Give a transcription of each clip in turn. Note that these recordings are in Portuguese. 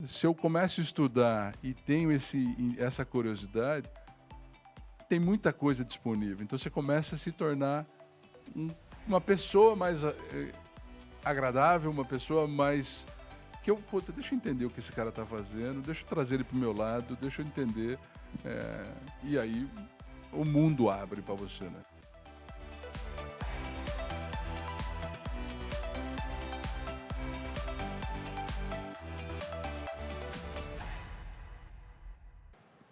se eu começo a estudar e tenho essa curiosidade, tem muita coisa disponível. Então você começa a se tornar uma pessoa mais agradável, uma pessoa mais... deixa eu entender o que esse cara está fazendo, deixa eu trazer ele para o meu lado, deixa eu entender. E aí o mundo abre para você, né?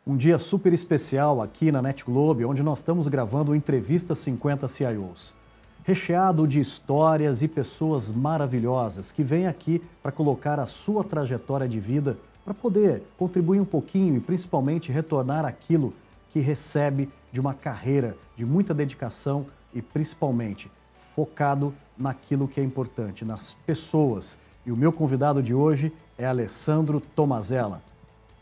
Um dia super especial aqui na NetGlobe, onde nós estamos gravando o Entrevista 50 CIOs. Recheado de histórias e pessoas maravilhosas que vêm aqui para colocar a sua trajetória de vida para poder contribuir um pouquinho e principalmente retornar aquilo que recebe de uma carreira de muita dedicação e principalmente focado naquilo que é importante, nas pessoas. E o meu convidado de hoje é Alessandro Tomazella.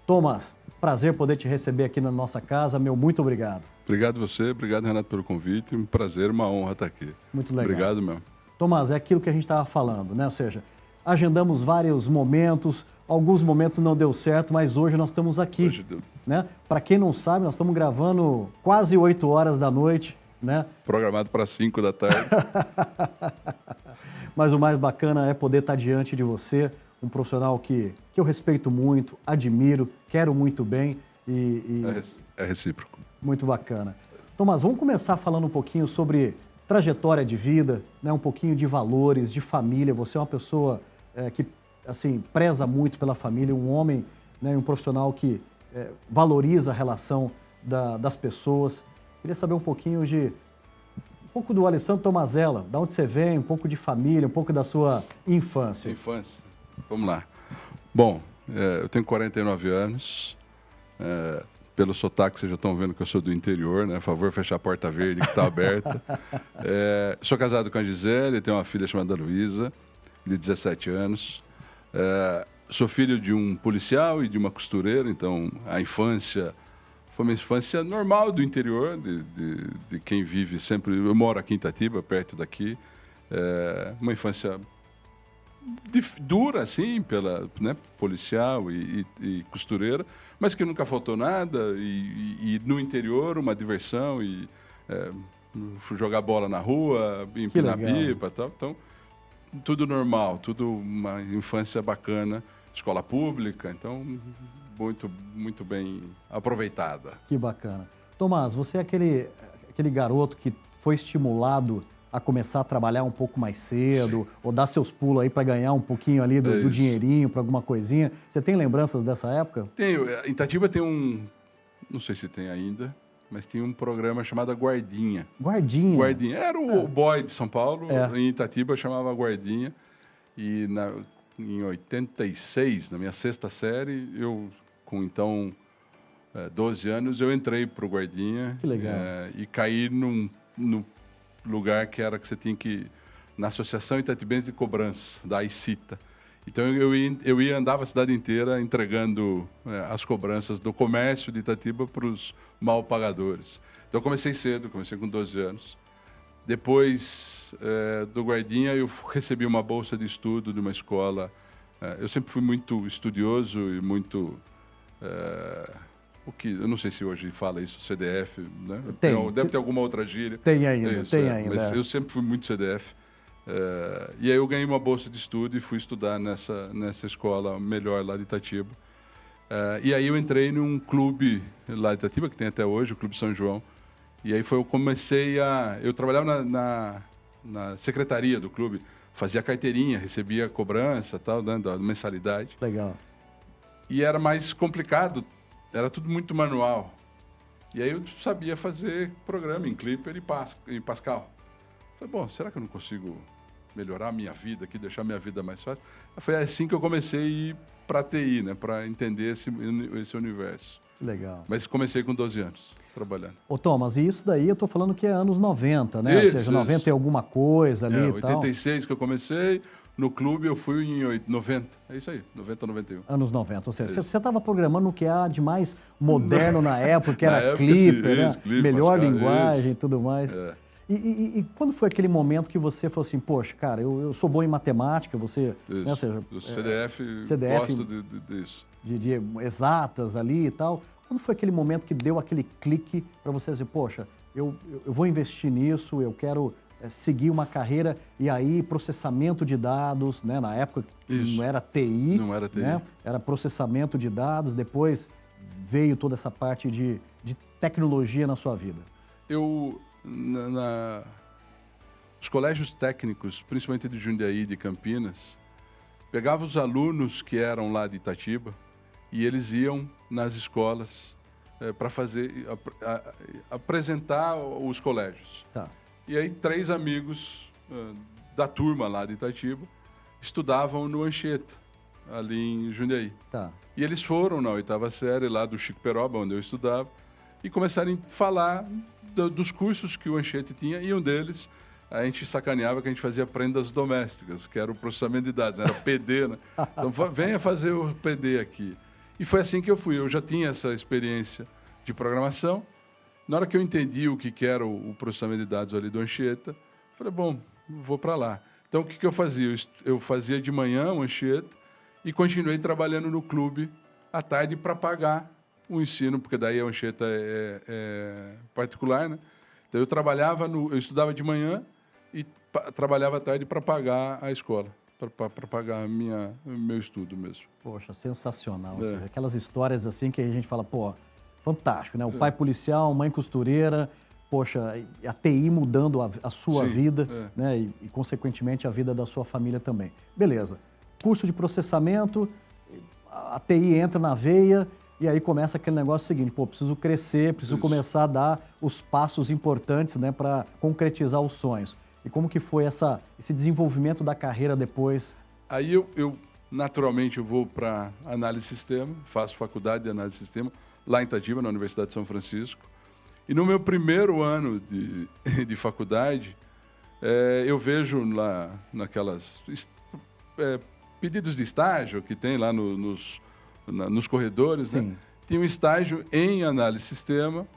Thomas, prazer poder te receber aqui na nossa casa. Meu muito obrigado. Obrigado você, obrigado Renato pelo convite. Um prazer, uma honra estar aqui. Muito legal. Obrigado mesmo. Thomas, é aquilo que a gente estava falando, né? Ou seja, agendamos vários momentos, alguns momentos não deu certo, mas hoje nós estamos aqui. Hoje deu. Né? Para quem não sabe, nós estamos gravando quase 8 horas da noite, né? Programado para 5 da tarde. Mas o mais bacana é poder estar diante de você, um profissional que eu respeito muito, admiro, quero muito bem É recíproco. Muito bacana. Thomas, vamos começar falando um pouquinho sobre trajetória de vida, né? Um pouquinho de valores, de família. Você é uma pessoa que assim, preza muito pela família, um homem, né? Um profissional que valoriza a relação das pessoas. Queria saber um pouquinho um pouco do Alessandro Tomazella, de onde você vem, um pouco de família, um pouco da sua infância. Infância. Vamos lá. Bom, eu tenho 49 anos. Pelo sotaque, vocês já estão vendo que eu sou do interior, né? Por favor, fechar a porta verde que está aberta. Sou casado com a Gisele, tenho uma filha chamada Luísa, de 17 anos. Sou filho de um policial e de uma costureira, então a infância foi uma infância normal do interior, de quem vive sempre... Eu moro aqui em Itatiba, perto daqui. Uma infância dura, assim, né, policial e costureira, mas que nunca faltou nada, e no interior uma diversão, e jogar bola na rua, empinar pipa e tal. Então, tudo normal, tudo uma infância bacana, escola pública, então muito, muito bem aproveitada. Que bacana. Tomás, você é aquele garoto que foi estimulado a começar a trabalhar um pouco mais cedo, sim, ou dar seus pulos aí para ganhar um pouquinho ali do dinheirinho, para alguma coisinha. Você tem lembranças dessa época? Tenho. Em Itatiba tem não sei se tem ainda, mas tinha um programa chamado Guardinha. Guardinha? Guardinha. Era o boy de São Paulo, em Itatiba chamava Guardinha. E em 86, na minha 6ª série, eu, com então 12 anos, eu entrei para o Guardinha. Que legal. E caí no lugar que era que você tinha que... Na Associação Itatibense de Cobrança, da AICITA. Então, andava a cidade inteira entregando as cobranças do comércio de Itatiba para os mal pagadores. Então, eu comecei cedo, comecei com 12 anos. Depois do Guardinha, eu recebi uma bolsa de estudo de uma escola. Eu sempre fui muito estudioso e muito... eu não sei se hoje fala isso, CDF, né? Deve ter alguma outra gíria. Tem ainda, tem ainda. Mas eu sempre fui muito CDF. E aí eu ganhei uma bolsa de estudo e fui estudar nessa escola melhor lá de Itatiba. E aí eu entrei num clube lá de Itatiba, que tem até hoje, o Clube São João. E aí eu comecei eu trabalhava na secretaria do clube, fazia carteirinha, recebia cobrança, tal, né, da mensalidade. Legal. E era mais complicado, era tudo muito manual. E aí eu sabia fazer programa em Clipper e Pascal. Falei, bom, será que eu não consigo melhorar a minha vida aqui, deixar a minha vida mais fácil? Foi assim que eu comecei a ir para a TI, né, para entender esse universo. Legal. Mas comecei com 12 anos, trabalhando. Ô, Thomas, e isso daí eu tô falando que é anos 90, né? Isso, Ou seja, 90 e alguma coisa ali e tal. 86 que eu comecei, no clube eu fui em 90. É isso aí, 90, 91. Anos 90, ou seja, você estava programando o que há de mais moderno na época, que era época, Clipper, né? Clipper, Melhor Pascal, linguagem e tudo mais. E quando foi aquele momento que você falou assim, poxa, cara, eu sou bom em matemática, você... Isso. Né, seja, Do CDF, gosto disso. De exatas ali e tal. Quando foi aquele momento que deu aquele clique para você dizer, poxa, eu vou investir nisso, eu quero seguir uma carreira, e aí processamento de dados, né? Na época Isso. não era TI. Não era TI. Né? Era processamento de dados, depois veio toda essa parte de tecnologia na sua vida. Os colégios técnicos, principalmente de Jundiaí e de Campinas, pegavam os alunos que eram lá de Itatiba e eles iam nas escolas para apresentar os colégios. Tá. E aí 3 amigos da turma lá de Itatiba estudavam no Anchieta, ali em Jundiaí. Tá. E eles foram na 8ª série lá do Chico Peroba, onde eu estudava, e começaram a falar dos cursos que o Anchieta tinha, e um deles a gente sacaneava que a gente fazia prendas domésticas, que era o processamento de dados, era PD, né? Então venha fazer o PD aqui. E foi assim que eu fui, eu já tinha essa experiência de programação. Na hora que eu entendi o que era o processamento de dados ali do Anchieta, falei, bom, vou para lá. Então o que eu fazia? Eu fazia de manhã o Anchieta e continuei trabalhando no clube à tarde para pagar o ensino, porque daí a Anchieta é particular, né? Então eu estudava de manhã e trabalhava à tarde para pagar a escola, para pagar o meu estudo mesmo. Poxa, sensacional. Ou seja, aquelas histórias assim que a gente fala, pô, fantástico, né? O pai policial, mãe costureira, poxa, a TI mudando a sua vida, né? E, consequentemente, a vida da sua família também. Beleza. Curso de processamento, a TI entra na veia e aí começa aquele negócio seguinte, pô, preciso crescer, preciso começar a dar os passos importantes, né, para concretizar os sonhos. E como que foi esse desenvolvimento da carreira depois? Aí naturalmente, eu vou para análise de sistema, faço faculdade de análise de sistema, lá em Itatiba, na Universidade de São Francisco. E no meu primeiro ano de faculdade, eu vejo lá naquelas pedidos de estágio que tem lá nos corredores, né? Tinha um estágio em análise de sistema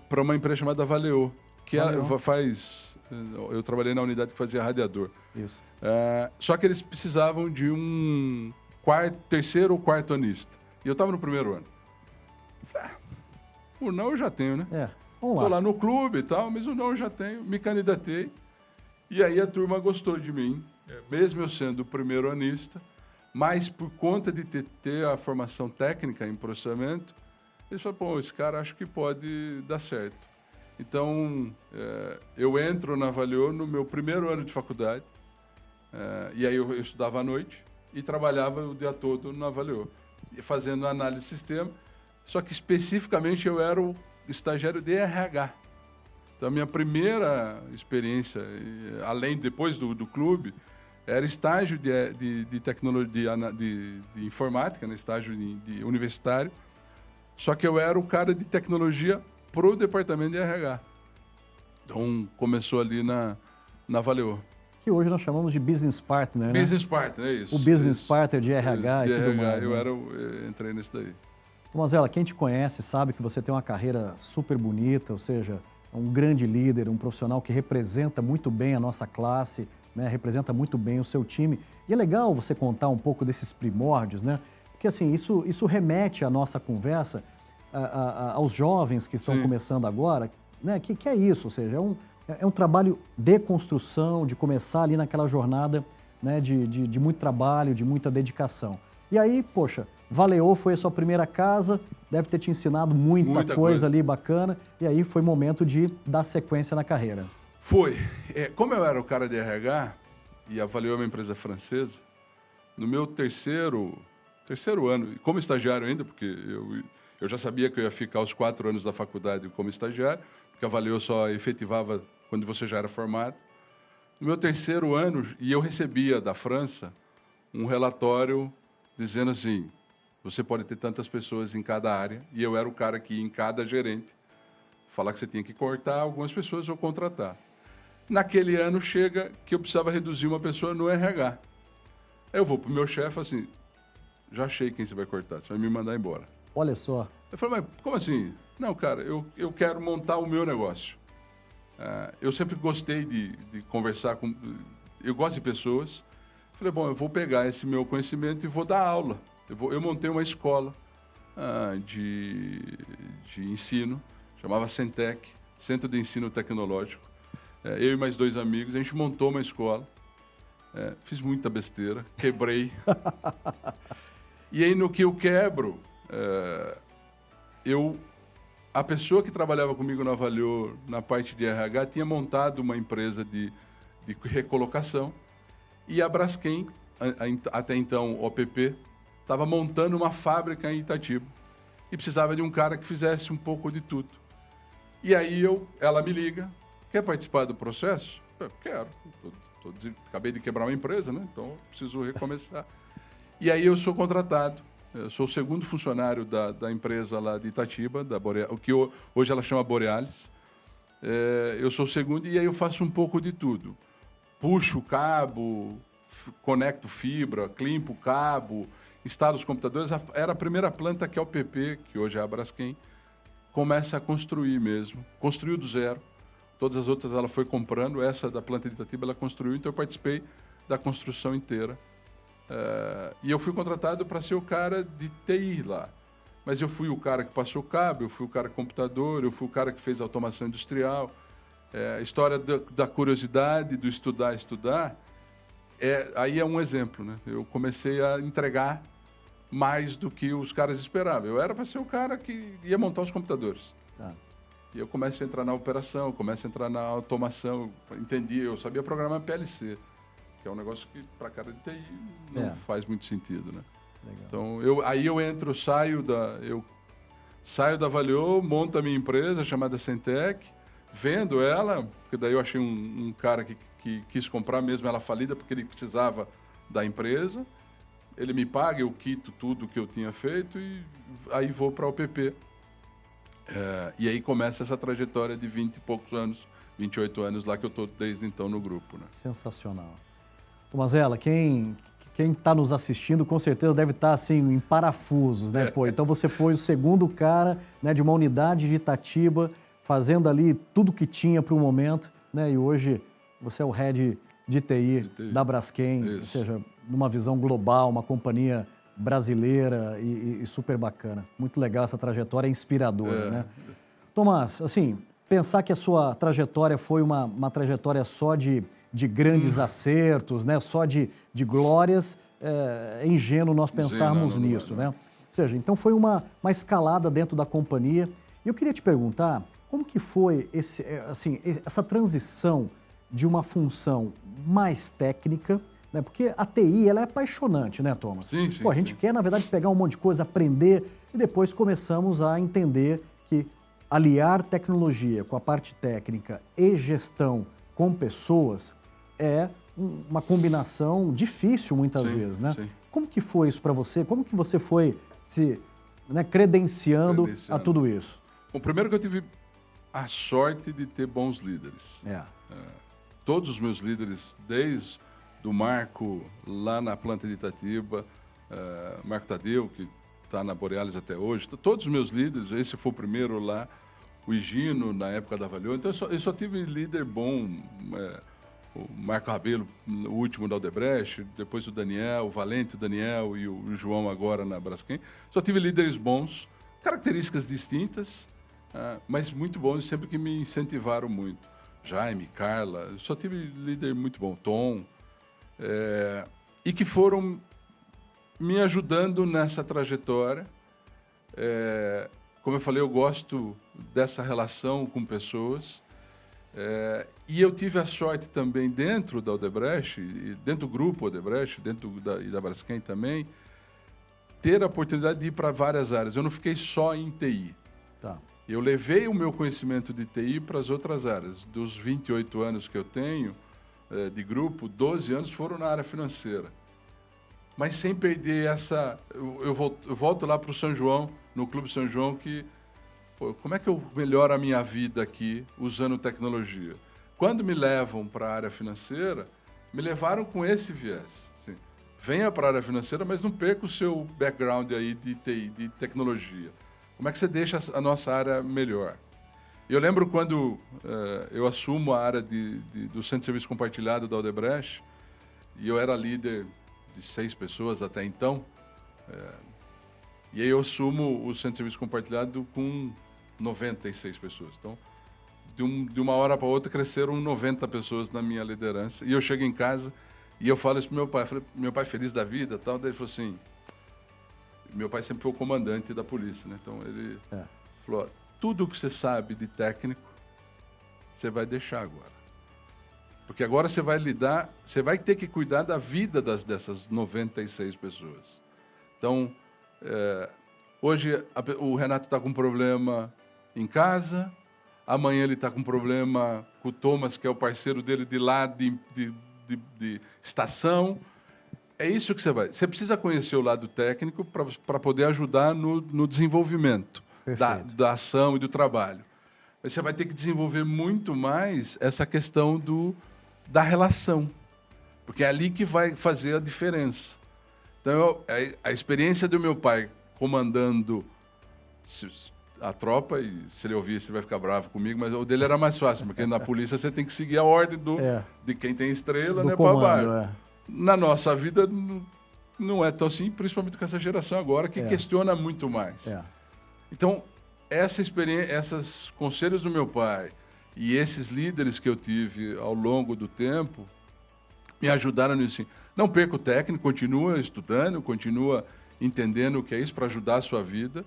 para uma empresa chamada Valeo, que eu trabalhei na unidade que fazia radiador. Isso. Só que eles precisavam de um terceiro ou quarto anista. E eu estava no primeiro ano. O não eu já tenho, né? Vamos lá. Estou lá no clube e tal, mas o não eu já tenho. Me candidatei. E aí a turma gostou de mim, mesmo eu sendo o primeiro anista, mas por conta de ter a formação técnica em processamento, eles falaram, pô, esse cara acho que pode dar certo. Então, eu entro na Valeo no meu primeiro ano de faculdade, e aí eu estudava à noite e trabalhava o dia todo na Valeo, fazendo análise de sistema, só que especificamente eu era o estagiário de RH. Então, a minha primeira experiência, depois do clube, era estágio de tecnologia, de informática, né? Estágio de universitário, só que eu era o cara de tecnologia para o departamento de RH. Então, começou ali na Valeo. Que hoje nós chamamos de business partner, né? Business partner, é isso. O business partner de RH de e tudo RH, mais. eu entrei nesse daí. Tomazella, quem te conhece sabe que você tem uma carreira super bonita, ou seja, um grande líder, um profissional que representa muito bem a nossa classe, né? Representa muito bem o seu time. E é legal você contar um pouco desses primórdios, né? Porque assim, isso remete à nossa conversa aos jovens que estão começando agora, né? Que é isso, ou seja, é um trabalho de construção, de começar ali naquela jornada, né? de muito trabalho, de muita dedicação. E aí, poxa, Valeo foi a sua primeira casa, deve ter te ensinado muita coisa ali bacana, e aí foi momento de dar sequência na carreira. Foi. Como eu era o cara de RH, e a Valeo é uma empresa francesa, no meu terceiro ano, como estagiário ainda, porque eu já sabia que eu ia ficar os 4 anos da faculdade como estagiário, porque a Valeo só efetivava quando você já era formado. No meu terceiro ano, e eu recebia da França um relatório dizendo assim, você pode ter tantas pessoas em cada área, e eu era o cara que ia em cada gerente falar que você tinha que cortar algumas pessoas ou contratar. Naquele ano chega que eu precisava reduzir uma pessoa no RH. Eu vou para o meu chefe assim, já achei quem você vai cortar, você vai me mandar embora. Olha só. Eu falei, mas como assim? Não, cara, eu quero montar o meu negócio. Eu sempre gostei de conversar com... Eu gosto de pessoas. Falei, bom, eu vou pegar esse meu conhecimento e vou dar aula. Eu montei uma escola de ensino, chamava Centec, Centro de Ensino Tecnológico. Eu e mais 2 amigos, a gente montou uma escola. Fiz muita besteira, quebrei. E aí, no que eu quebro, a pessoa que trabalhava comigo na Valeo, na parte de RH, tinha montado uma empresa de recolocação. E a Braskem, até então OPP, estava montando uma fábrica em Itatiba. E precisava de um cara que fizesse um pouco de tudo. E aí ela me liga, quer participar do processo? Eu quero. Acabei de quebrar uma empresa, né? Então preciso recomeçar. E aí eu sou contratado. Eu sou o segundo funcionário da empresa lá de Itatiba, o que hoje ela chama Borealis. Eu sou o segundo e aí eu faço um pouco de tudo. Puxo o cabo, conecto fibra, climpo o cabo, instalo os computadores. Era a primeira planta que a UPP, que hoje é a Braskem, começa a construir mesmo. Construiu do zero. Todas as outras ela foi comprando. Essa da planta de Itatiba ela construiu, então eu participei da construção inteira. E eu fui contratado para ser o cara de TI lá. Mas eu fui o cara que passou o cabo, eu fui o cara computador, eu fui o cara que fez automação industrial. A história da curiosidade, do estudar, aí é um exemplo, né? Eu comecei a entregar mais do que os caras esperavam. Eu era para ser o cara que ia montar os computadores. Tá. E eu começo a entrar na operação, começo a entrar na automação, eu sabia programar PLC, que é um negócio que para cara de TI não faz muito sentido, né? Legal. Então, eu saio da Valeo, monto a minha empresa chamada Centec, vendo ela, porque daí eu achei um cara que quis comprar mesmo ela falida, porque ele precisava da empresa. Ele me paga, eu quito tudo que eu tinha feito e aí vou para a UPP. E aí começa essa trajetória de 20 e poucos anos, 28 anos lá que eu estou desde então no grupo. Né? Sensacional. Mazela, quem está nos assistindo com certeza deve estar assim em parafusos, né? Pô, então você foi o segundo cara, né, de uma unidade de Itatiba, fazendo ali tudo que tinha para o momento, né? E hoje você é o head de TI da Braskem, ou seja, numa visão global, uma companhia brasileira e super bacana. Muito legal essa trajetória, inspiradora, né? Tomás, assim, pensar que a sua trajetória foi uma trajetória só de grandes acertos, né? Só de glórias, é ingênuo nós pensarmos nisso, né? Ou seja, então foi uma escalada dentro da companhia. E eu queria te perguntar, como que foi essa transição de uma função mais técnica, né? Porque a TI, ela é apaixonante, né, Thomas? Sim. Pô, a gente quer, na verdade, pegar um monte de coisa, aprender, e depois começamos a entender que aliar tecnologia com a parte técnica e gestão com pessoas é uma combinação difícil, muitas vezes, né? Sim. Como que foi isso para você? Como que você foi se credenciando a tudo isso? Bom, primeiro que eu tive a sorte de ter bons líderes. Todos os meus líderes, desde do Marco, lá na planta de Itatiba, Marco Tadeu, que está na Borealis até hoje, todos os meus líderes, esse foi o primeiro lá, o Higino, na época da Valeo, então eu só tive líder bom, o Marco Rabelo, o último da Odebrecht, depois o Daniel, o Valente, o Daniel e o João agora na Braskem. Só tive líderes bons, características distintas, mas muito bons, sempre que me incentivaram muito. Jaime, Carla, só tive líder muito bom, Tom, e que foram me ajudando nessa trajetória. Como eu falei, eu gosto dessa relação com pessoas. E eu tive a sorte também dentro da Odebrecht, dentro do grupo Odebrecht, e da Braskem também, ter a oportunidade de ir para várias áreas. Eu não fiquei só em TI. Tá. Eu levei o meu conhecimento de TI para as outras áreas. Dos 28 anos que eu tenho de grupo, 12 anos foram na área financeira. Mas sem perder essa... Eu volto lá para o São João, no Clube São João, que... Pô, como é que eu melhoro a minha vida aqui usando tecnologia? Quando me levam para a área financeira, me levaram com esse viés. Assim, venha para a área financeira, mas não perca o seu background aí de TI, de tecnologia. Como é que você deixa a nossa área melhor? Eu lembro quando eu assumo a área do Centro de Serviço Compartilhado da Odebrecht, e eu era líder de 6 pessoas até então, e aí eu assumo o Centro de Serviço Compartilhado com 96 pessoas. Então, de uma hora para outra, cresceram 90 pessoas na minha liderança. E eu chego em casa e eu falo isso pro meu pai. Falei, meu pai feliz da vida, tal. Daí ele falou assim, meu pai sempre foi o comandante da polícia, né? Então ele falou, tudo o que você sabe de técnico, você vai deixar agora. Porque agora você vai ter que cuidar da vida dessas 96 pessoas. Então, hoje o Renato está com um problema em casa, amanhã ele está com um problema com o Thomas, que é o parceiro dele de lá de estação. É isso que você vai. Você precisa conhecer o lado técnico para poder ajudar no desenvolvimento da ação e do trabalho. Mas você vai ter que desenvolver muito mais essa questão da relação, porque é ali que vai fazer a diferença. Então, a experiência do meu pai comandando a tropa, e se ele ouvir, ele vai ficar bravo comigo, mas o dele era mais fácil, porque na polícia você tem que seguir a ordem de quem tem estrela, né, para baixo. Na nossa vida não é tão assim, principalmente com essa geração agora, que questiona muito mais. Então, essa experiência, esses conselhos do meu pai e esses líderes que eu tive ao longo do tempo me ajudaram nisso. Não perca o técnico, continua estudando, continua entendendo o que é isso para ajudar a sua vida,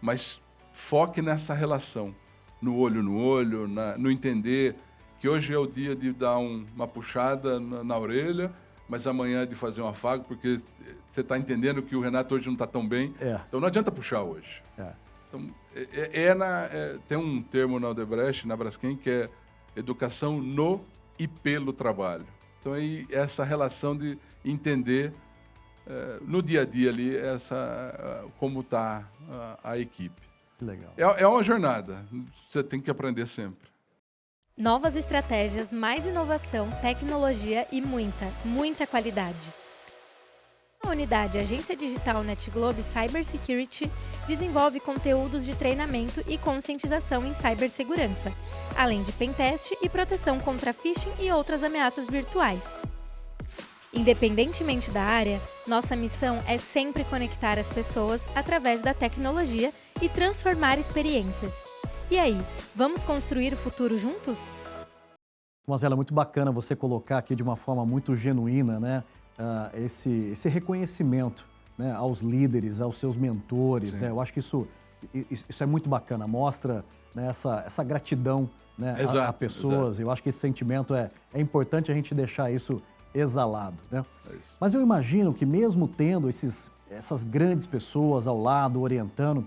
mas foque nessa relação, no olho, no entender que hoje é o dia de dar uma puxada na orelha, mas amanhã é de fazer um afago, porque você está entendendo que o Renato hoje não está tão bem, então não adianta puxar hoje. Então, tem um termo na Odebrecht, na Braskem, que é educação no e pelo trabalho. Então, aí, essa relação de entender no dia a dia ali como está a equipe. Que legal. É uma jornada, você tem que aprender sempre. Novas estratégias, mais inovação, tecnologia e muita qualidade. A unidade Agência Digital NetGlobe Cybersecurity desenvolve conteúdos de treinamento e conscientização em cibersegurança, além de pentest e proteção contra phishing e outras ameaças virtuais. Independentemente da área, nossa missão é sempre conectar as pessoas através da tecnologia e transformar experiências. E aí, vamos construir o futuro juntos? Mazela, muito bacana você colocar aqui de uma forma muito genuína, né, esse reconhecimento, né, aos líderes, aos seus mentores, né? Eu acho que isso é muito bacana, mostra, né, essa gratidão, né, a pessoas. Eu acho que esse sentimento é importante a gente deixar isso exalado, né? Mas eu imagino que mesmo tendo essas grandes pessoas ao lado, orientando,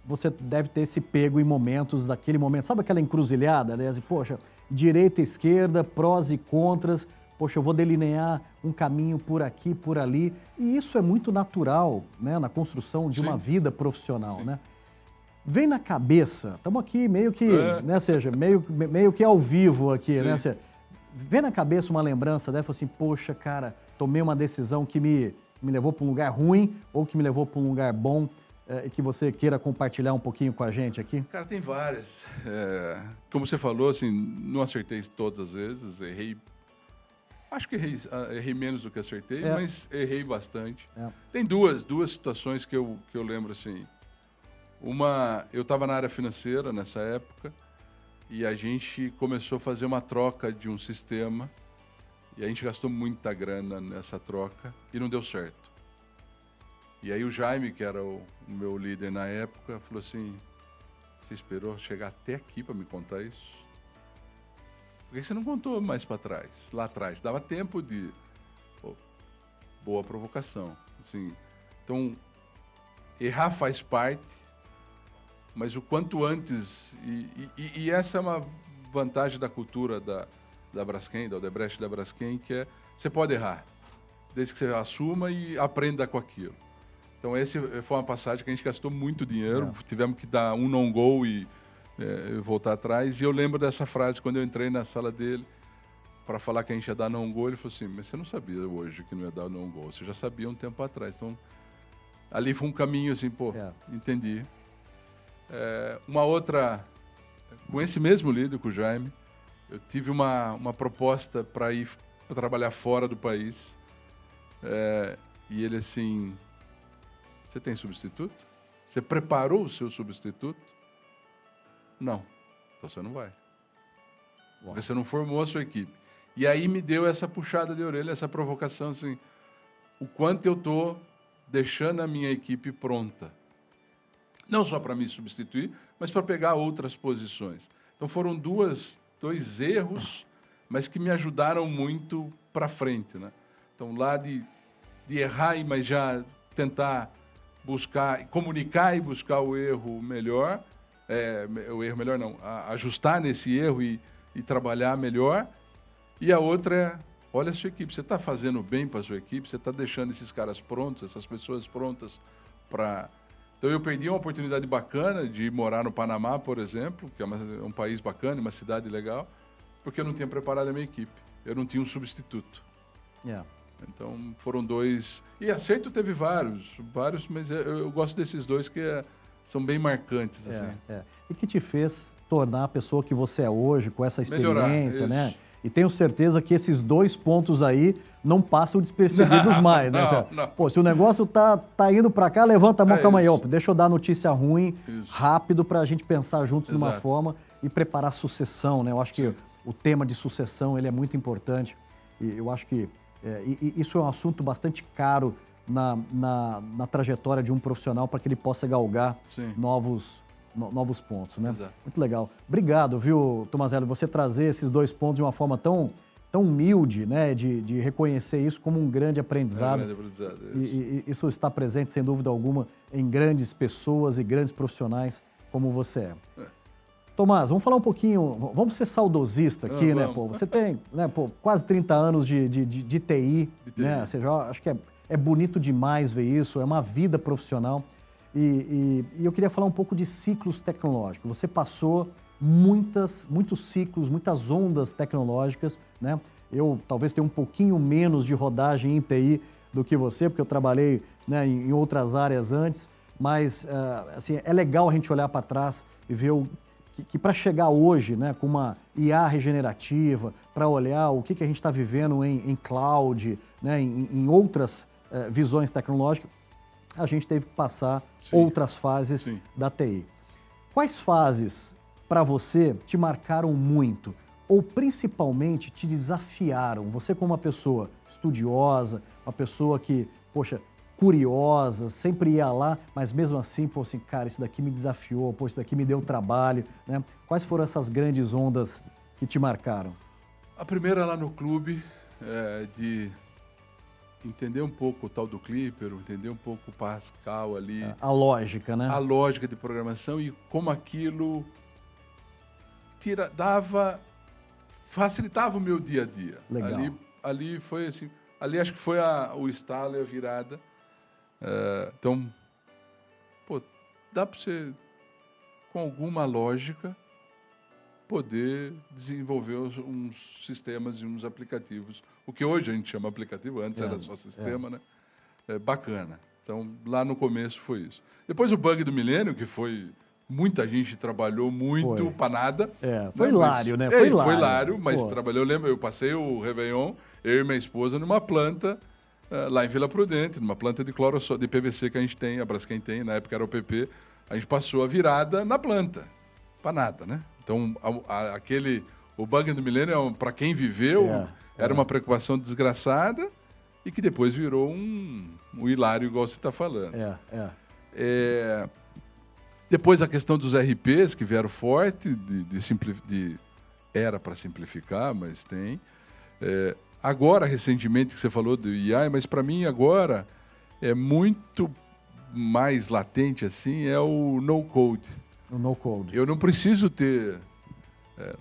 você deve ter se pego em momentos daquele momento, sabe aquela encruzilhada, né? Poxa, direita e esquerda, prós e contras, poxa, eu vou delinear um caminho por aqui, por ali, e isso é muito natural, né, na construção de uma vida profissional, né? Vem na cabeça, estamos aqui meio que, né, seja, meio que ao vivo aqui, né? Vem na cabeça uma lembrança dessa, assim, poxa, cara, tomei uma decisão que me levou para um lugar ruim ou que me levou para um lugar bom, que você queira compartilhar um pouquinho com a gente aqui? Cara, tem várias. Como você falou, assim, não acertei todas as vezes, errei. Acho que errei menos do que acertei, mas errei bastante. Tem duas situações que eu lembro, assim. Uma, eu estava na área financeira nessa época e a gente começou a fazer uma troca de um sistema e a gente gastou muita grana nessa troca e não deu certo. E aí o Jaime, que era o meu líder na época, falou assim, você esperou chegar até aqui para me contar isso? Por que você não contou mais para trás? Lá atrás, dava tempo de... boa provocação. Assim, então, errar faz parte, mas o quanto antes... E essa é uma vantagem da cultura da Braskem, da Odebrecht da Braskem, que é, você pode errar, desde que você assuma e aprenda com aquilo. Então, essa foi uma passagem que a gente gastou muito dinheiro, tivemos que dar um non-go e voltar atrás. E eu lembro dessa frase, quando eu entrei na sala dele para falar que a gente ia dar non-go, ele falou assim, mas você não sabia hoje que não ia dar non-go, você já sabia um tempo atrás. Então, ali foi um caminho assim, entendi. Uma outra com esse mesmo líder, com o Jaime, eu tive uma proposta para ir pra trabalhar fora do país. E ele assim, você tem substituto? Você preparou o seu substituto? Não. Então você não vai. Porque você não formou a sua equipe. E aí me deu essa puxada de orelha, essa provocação, assim, o quanto eu estou deixando a minha equipe pronta. Não só para me substituir, mas para pegar outras posições. Então foram dois erros, mas que me ajudaram muito para frente, né? Então lá de errar, mas já tentar buscar, comunicar e buscar o erro melhor, ajustar nesse erro e trabalhar melhor. E a outra é, olha a sua equipe, você está fazendo bem para a sua equipe, você está deixando esses caras prontos, essas pessoas prontas para... Então eu perdi uma oportunidade bacana de morar no Panamá, por exemplo, que é um país bacana, uma cidade legal, porque eu não tinha preparado a minha equipe, eu não tinha um substituto. Então foram dois... E acerto teve vários, mas eu gosto desses dois que são bem marcantes. Assim. E que te fez tornar a pessoa que você é hoje, com essa experiência, melhorar, né? E tenho certeza que esses 2 pontos aí não passam despercebidos mais, né? Não. Pô, se o negócio tá indo para cá, levanta a mão, calma aí, isso. Deixa eu dar notícia ruim, Isso. rápido, para a gente pensar juntos numa Exato. forma e preparar a sucessão, né? Eu acho que o tema de sucessão, ele é muito importante e eu acho que isso é um assunto bastante caro na trajetória de um profissional para que ele possa galgar novos pontos, né? Exato. Muito legal. Obrigado, viu, Tomazello, você trazer esses 2 pontos de uma forma tão humilde, né? De reconhecer isso como um grande aprendizado. E isso está presente, sem dúvida alguma, em grandes pessoas e grandes profissionais como você é. Tomás, vamos falar um pouquinho, vamos ser saudosista aqui, né? Pô, você tem, né, quase 30 anos de TI, né? Você já, acho que é bonito demais ver isso, é uma vida profissional. E eu queria falar um pouco de ciclos tecnológicos. Você passou muitos ciclos, muitas ondas tecnológicas, né? Eu talvez tenha um pouquinho menos de rodagem em TI do que você, porque eu trabalhei, né, em outras áreas antes, mas assim, é legal a gente olhar para trás e ver que para chegar hoje, né, com uma IA regenerativa, para olhar o que a gente está vivendo em cloud, né, em outras visões tecnológicas, a gente teve que passar outras fases da TI. Quais fases, para você, te marcaram muito ou principalmente te desafiaram? Você como uma pessoa estudiosa, uma pessoa que, poxa, curiosa, sempre ia lá, mas mesmo assim, pô, assim, cara, isso daqui me desafiou, pô, isso daqui me deu trabalho, né? Quais foram essas grandes ondas que te marcaram? A primeira lá no clube, de entender um pouco o tal do Clipper, entender um pouco o Pascal ali. A lógica, né? A lógica de programação e como aquilo facilitava o meu dia a dia. Legal. Ali foi assim, ali acho que foi o estalo e a virada. Então, pô, dá para você, com alguma lógica, poder desenvolver uns sistemas e uns aplicativos. O que hoje a gente chama aplicativo, antes era só sistema, né? Bacana. Então, lá no começo foi isso. Depois o bug do milênio, que foi... Muita gente trabalhou muito para nada. Foi hilário, né? Foi hilário, mas trabalhou. Lembra, eu passei o Réveillon, eu e minha esposa, numa planta lá em Vila Prudente, numa planta de de PVC que a gente tem, a Braskem tem, na época era o PP. A gente passou a virada na planta, para nada, né? Então, o bug do milênio, para quem viveu, era uma preocupação desgraçada e que depois virou um hilário, igual você está falando. Depois a questão dos RPs, que vieram forte, era para simplificar, mas tem. Agora, recentemente, que você falou do AI, mas para mim agora é muito mais latente, assim, é o no-code. O no-code. Eu não preciso ter...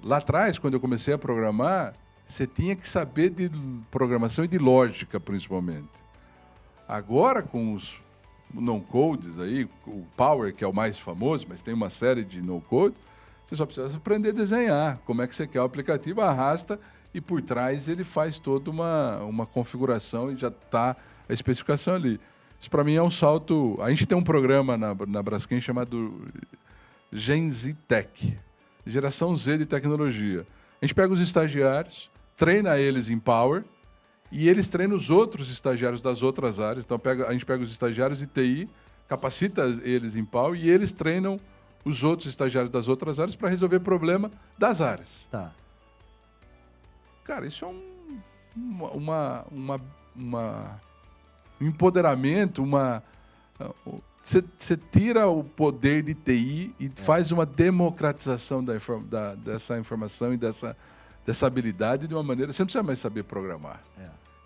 lá atrás, quando eu comecei a programar, você tinha que saber de programação e de lógica, principalmente. Agora, com os no-codes aí, o Power, que é o mais famoso, mas tem uma série de no-code, você só precisa aprender a desenhar. Como é que você quer o aplicativo, arrasta e por trás ele faz toda uma configuração e já está a especificação ali. Isso para mim é um salto... A gente tem um programa na Braskem chamado Gen Z Tech. geração Z de tecnologia. A gente pega os estagiários, treina eles em Power e eles treinam os outros estagiários das outras áreas. Então a gente pega os estagiários de TI, capacita eles em Power e eles treinam os outros estagiários das outras áreas para resolver problema das áreas. Tá. Cara, isso é um empoderamento, você tira o poder de TI e faz uma democratização dessa informação e dessa habilidade de uma maneira... Você não precisa mais saber programar.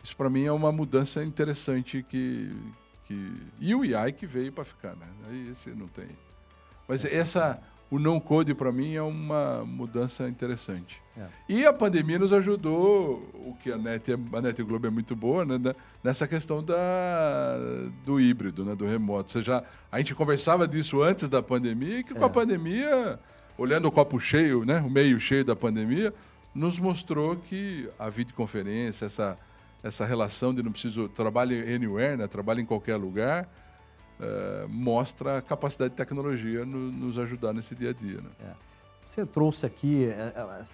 Isso, para mim, é uma mudança interessante e o AI que veio para ficar, né? Aí esse não tem... Mas o não-code, para mim, é uma mudança interessante. E a pandemia nos ajudou, o que a NET Globo é muito boa, né, nessa questão do híbrido, né, do remoto. A gente conversava disso antes da pandemia, e que com a pandemia, olhando o copo cheio, né, o meio cheio da pandemia, nos mostrou que a videoconferência, essa relação de não preciso trabalho anywhere, né, trabalho em qualquer lugar, mostra a capacidade de tecnologia nos ajudar nesse dia a dia. Né? Você trouxe aqui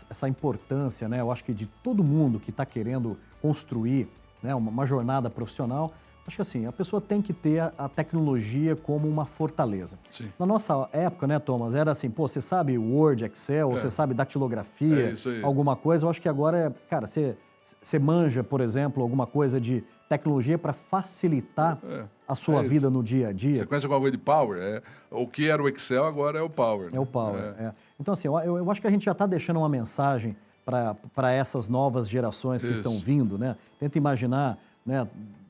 essa importância, né? Eu acho que de todo mundo que está querendo construir, né, uma jornada profissional, acho que assim, a pessoa tem que ter a tecnologia como uma fortaleza. Sim. Na nossa época, né, Thomas, era assim, pô, você sabe Word, Excel, você sabe datilografia, alguma coisa. Eu acho que agora cara, você manja, por exemplo, alguma coisa de tecnologia para facilitar a sua vida no dia a dia. Você conhece alguma coisa de Power? O que era o Excel agora é o Power. É o Power, Então, assim, eu acho que a gente já está deixando uma mensagem para essas novas gerações que estão vindo, né? Tenta imaginar, né,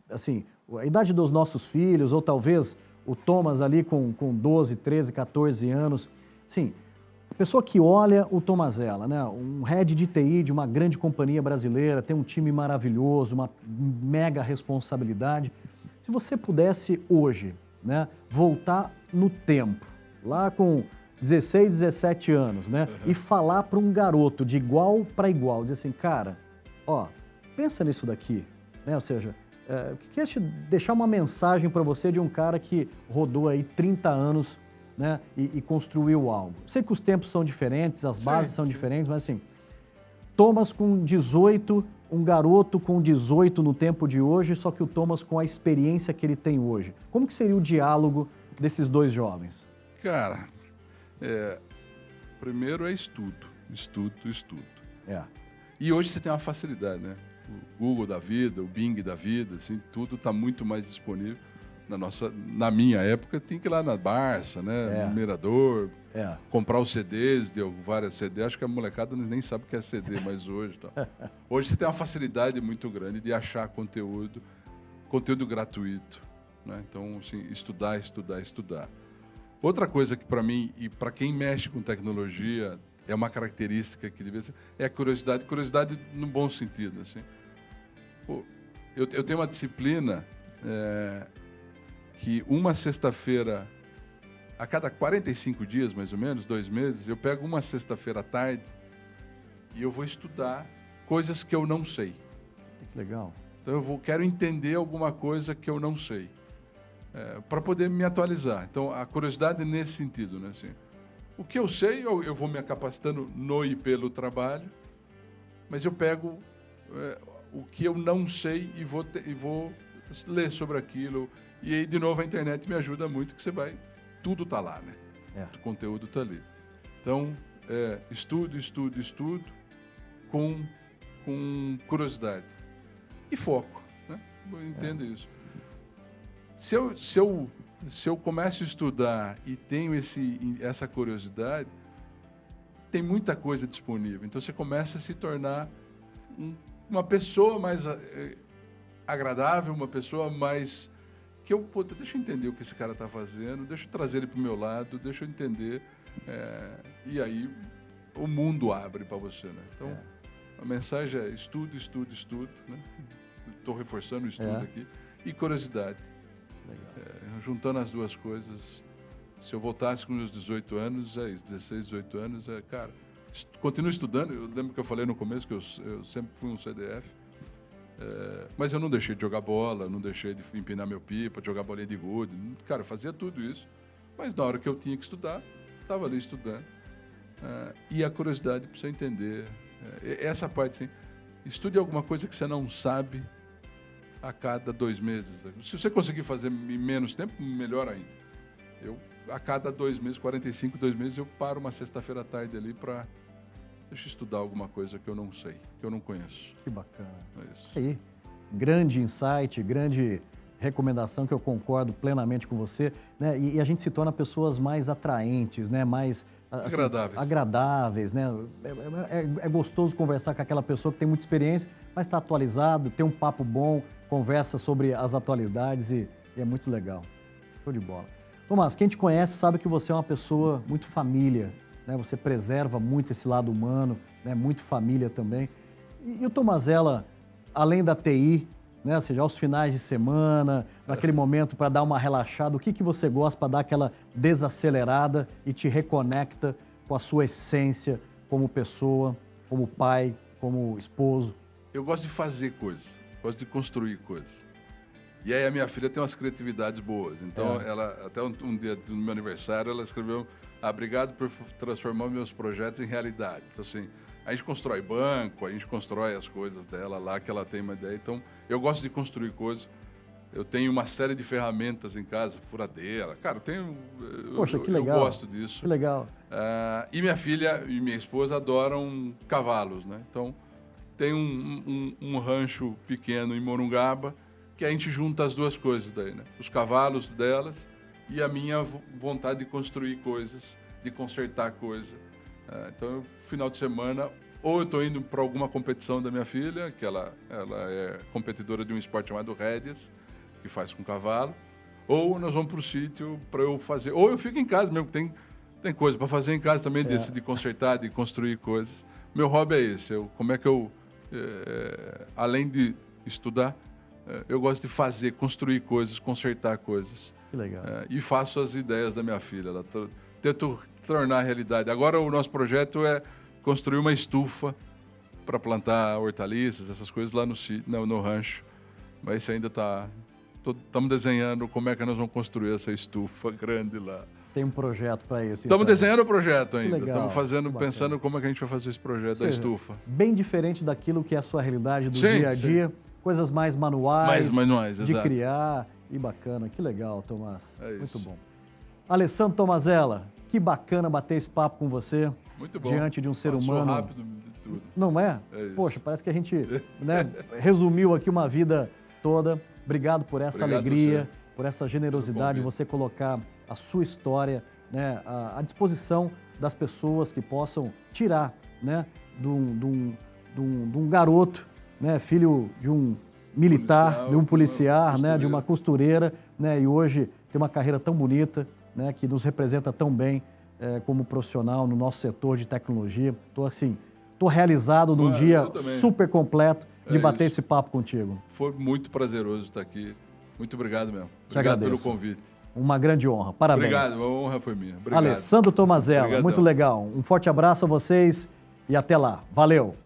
assim, a idade dos nossos filhos, ou talvez o Thomas ali com 12, 13, 14 anos. Sim, a pessoa que olha o Tomazella, né, um head de TI de uma grande companhia brasileira, tem um time maravilhoso, uma mega responsabilidade. Se você pudesse hoje, né, voltar no tempo, lá com 16, 17 anos, né, e falar para um garoto de igual para igual, dizer assim, cara, ó, pensa nisso daqui, né, ou seja, quer deixar uma mensagem para você de um cara que rodou aí 30 anos, né, e construiu algo. Sei que os tempos são diferentes, as bases são diferentes, mas assim, Thomas com 18, um garoto com 18 no tempo de hoje, só que o Thomas com a experiência que ele tem hoje. Como que seria o diálogo desses dois jovens? Cara, primeiro é estudo. E hoje você tem uma facilidade, né? O Google da vida, o Bing da vida, assim, tudo está muito mais disponível. Na minha época, tinha que ir lá na Barça, né? No Mirador, comprar os CDs, de várias CDs. Acho que a molecada nem sabe o que é CD, mas hoje... Tá. Hoje você tem uma facilidade muito grande de achar conteúdo gratuito. Né? Então, assim, estudar. Outra coisa que, para mim, e para quem mexe com tecnologia, é uma característica que deve ser, é a curiosidade no bom sentido. Assim. Pô, eu tenho uma disciplina... que uma sexta-feira, a cada 45 dias, mais ou menos, 2 meses, eu pego uma sexta-feira à tarde e eu vou estudar coisas que eu não sei. Que legal. Então eu quero entender alguma coisa que eu não sei, para poder me atualizar. Então a curiosidade é nesse sentido, né? Assim, o que eu sei, eu vou me capacitando no e pelo trabalho, mas eu pego o que eu não sei e vou ler sobre aquilo. E aí, de novo, a internet me ajuda muito, que tudo está lá, né? O conteúdo está ali. Então, estudo, com curiosidade. E foco, né? Eu entendo isso. Se eu começo a estudar e tenho essa curiosidade, tem muita coisa disponível. Então, você começa a se tornar uma pessoa mais agradável, uma pessoa mais... deixa eu entender o que esse cara está fazendo, deixa eu trazer ele para o meu lado, deixa eu entender, e aí o mundo abre para você, né? Então, a mensagem é estudo, né? Estou reforçando o estudo aqui, e curiosidade. Juntando as duas coisas, se eu voltasse com meus 18 anos, 16, 18 anos, cara, continuo estudando. Eu lembro que eu falei no começo que eu sempre fui um CDF, mas eu não deixei de jogar bola, não deixei de empinar meu pipa, de jogar bolinha de gude. Cara, eu fazia tudo isso. Mas na hora que eu tinha que estudar, estava ali estudando. e a curiosidade para você entender. Essa parte, assim, estude alguma coisa que você não sabe a cada 2 meses. Se você conseguir fazer em menos tempo, melhor ainda. A cada 2 meses, 45, 2 meses, eu paro uma sexta-feira à tarde ali para estudar alguma coisa que eu não sei, que eu não conheço. Que bacana. É isso. Aí, grande insight, grande recomendação que eu concordo plenamente com você, né? E a gente se torna pessoas mais atraentes, né? Mais assim, agradáveis, né? É gostoso conversar com aquela pessoa que tem muita experiência, mas está atualizado, tem um papo bom, conversa sobre as atualidades e é muito legal. Show de bola. Tomás, quem te conhece sabe que você é uma pessoa muito família, né? Você preserva muito esse lado humano, né? Muito família também. E o Tomazella, além da TI, né? Ou seja, aos finais de semana, naquele momento para dar uma relaxada, o que você gosta para dar aquela desacelerada e te reconecta com a sua essência como pessoa, como pai, como esposo? Eu gosto de fazer coisas, gosto de construir coisas. E aí a minha filha tem umas criatividades boas. Então, ela até um dia do meu aniversário, ela escreveu: obrigado por transformar meus projetos em realidade. Então, assim, a gente constrói banco, a gente constrói as coisas dela lá, que ela tem uma ideia. Então, eu gosto de construir coisas. Eu tenho uma série de ferramentas em casa, furadeira. Cara, eu tenho... Poxa, que legal. Eu gosto disso. Que legal. E minha filha e minha esposa adoram cavalos, né? Então, tem um rancho pequeno em Morungaba, que a gente junta as duas coisas daí, né? Os cavalos delas e a minha vontade de construir coisas, de consertar coisas. Então, final de semana, ou eu estou indo para alguma competição da minha filha, que ela é competidora de um esporte chamado rédeas, que faz com cavalo, ou nós vamos para o sítio para eu fazer, ou eu fico em casa mesmo, tem coisa para fazer em casa também, de consertar, de construir coisas. Meu hobby é esse, como é que eu, além de estudar, eu gosto de fazer, construir coisas, consertar coisas. Que legal. E faço as ideias da minha filha. Tento tornar realidade. Agora o nosso projeto é construir uma estufa para plantar hortaliças, essas coisas lá no rancho. Mas isso ainda está... Estamos desenhando como é que nós vamos construir essa estufa grande lá. Tem um projeto para isso. Estamos desenhando o projeto ainda. Legal, estamos pensando como é que a gente vai fazer esse projeto da estufa. Bem diferente daquilo que é a sua realidade do Sim, dia a dia. Sim. Coisas mais manuais, de exato. criar. E bacana. Que legal, Tomás. É isso. Muito bom. Alessandro Tomazella, que bacana bater esse papo com você. Muito bom. Diante de um ser humano. rápido de tudo. Não é? Poxa, parece que a gente resumiu aqui uma vida toda. Obrigado por essa alegria, por essa generosidade de você colocar a sua história, né, à disposição das pessoas que possam tirar, né, de um garoto, né, filho de um militar, de um policial, né, de uma costureira, né, e hoje tem uma carreira tão bonita, né, que nos representa tão bem como profissional no nosso setor de tecnologia. Estou realizado num dia super completo de bater esse papo contigo. Foi muito prazeroso estar aqui. Muito obrigado mesmo. Obrigado pelo convite. Uma grande honra. Parabéns. Obrigado, a honra foi minha. Obrigado. Alessandro Tomazella, muito legal. Um forte abraço a vocês e até lá. Valeu!